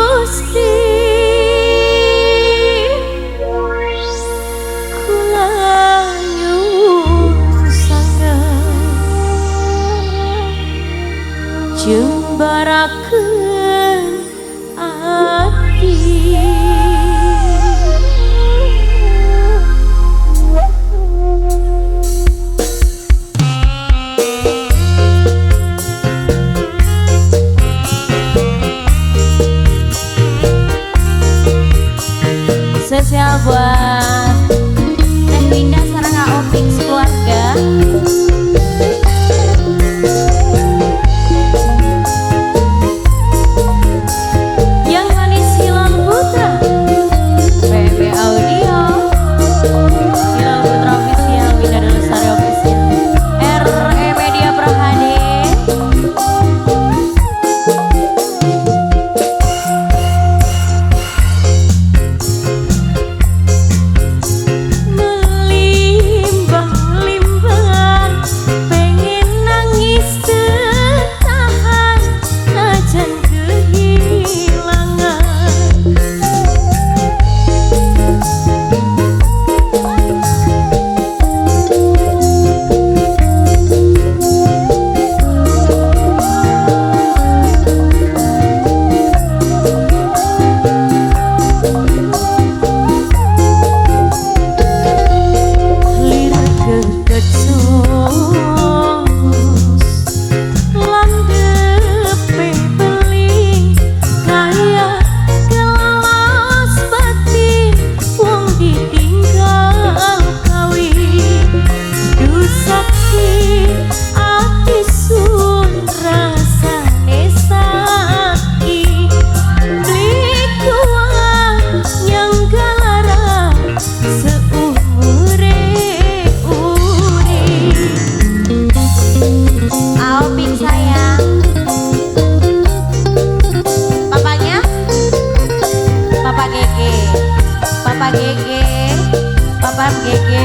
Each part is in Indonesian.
Gusti kula nyuwun sanget jembarakeun ati. Spesial buat Teh Linda sareng Opik keluarga. Yang manis Hilal Putra PB Audio, Hilal Putra official, Winda Lestari official, RE Media Prahadi.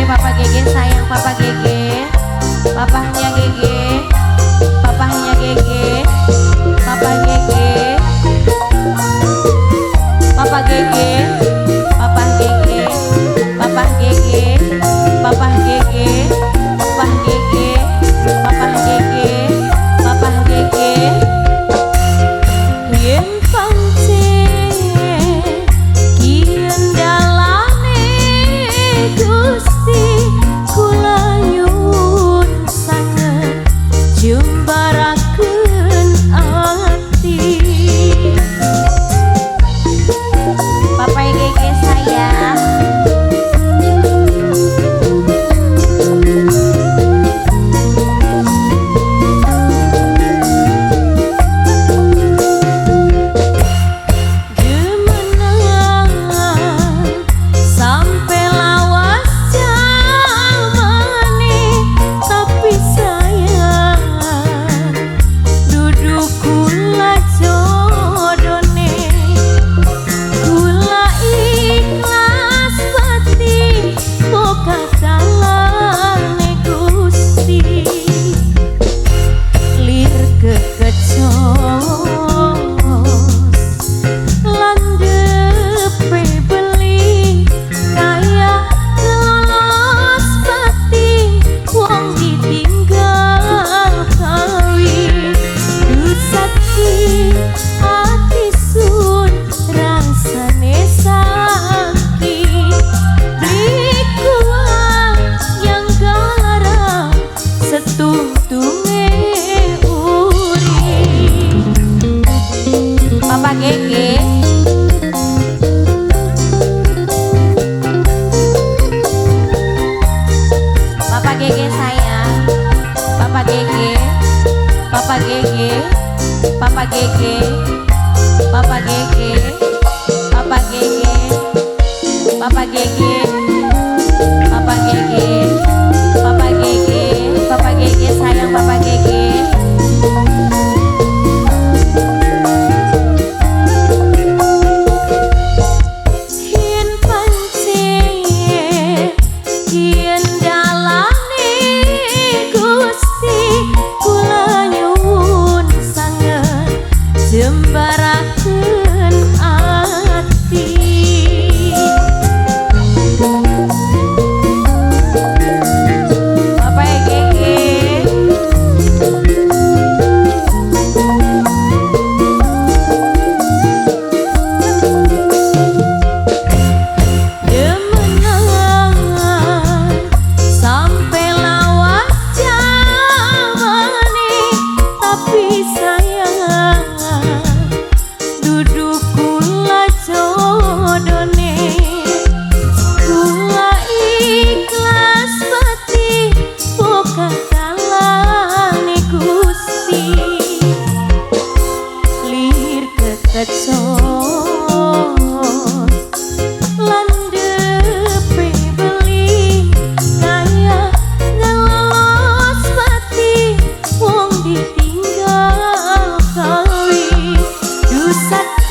Papa Gege sayang Papa Gege, papahnya Gege, papahnya Gege, Papa Gege, Papa Gege, Papa Gege, Papa Gege, Papa Gege, Papa Gege, Papa Gege, Papa Gege. Yen pancen kian dalane Gusti kula nyuwun sanget jembarakeun ati. Papa Gege sayang, Papa Gege, Papa Gege sayang, Papa Gege, Papa Gege, Papa Gege, Papa Gege, Papa Gege, Papa Gege, Papa Gege, Papa Gege, Papa Gege sayang Papa Gege. Jembarakeun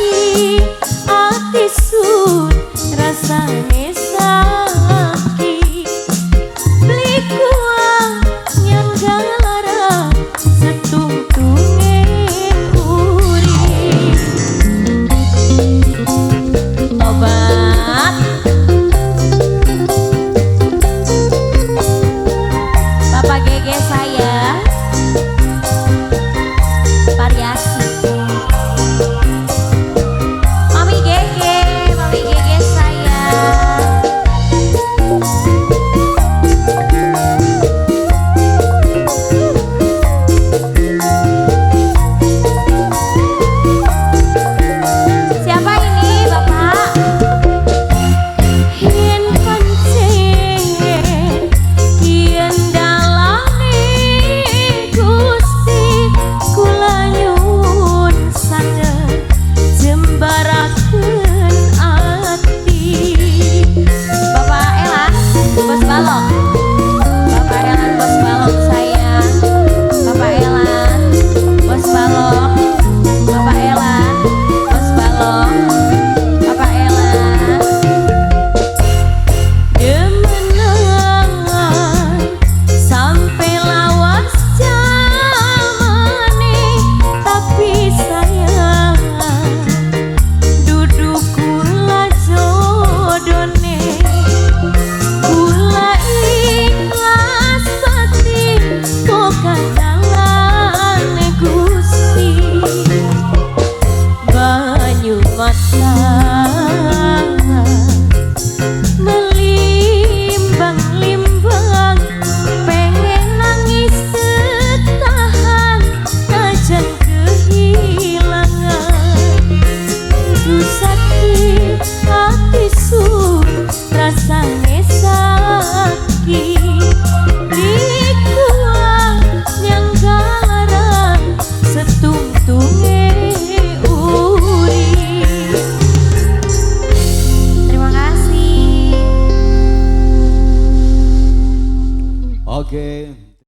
lagi ati sun rasane sakit beli kuang yang galara setungtunge urip obat Bapak Gege saya variasi Mami Gege saya siapa ini Bapak? Yen pancen yen dalane Gusti kula nyuwun saged jembaraken ati Bapak Elan Bos Balok Bapak Elan Bos Balok sayang Bapak Elan Bos Balok Bapak Elan Bos Balok Bapak Elan demenangan sampai lawas jamane tapi sayang duduk kula jodone kula ikhlas pati kok kandangane Gusti banyu mata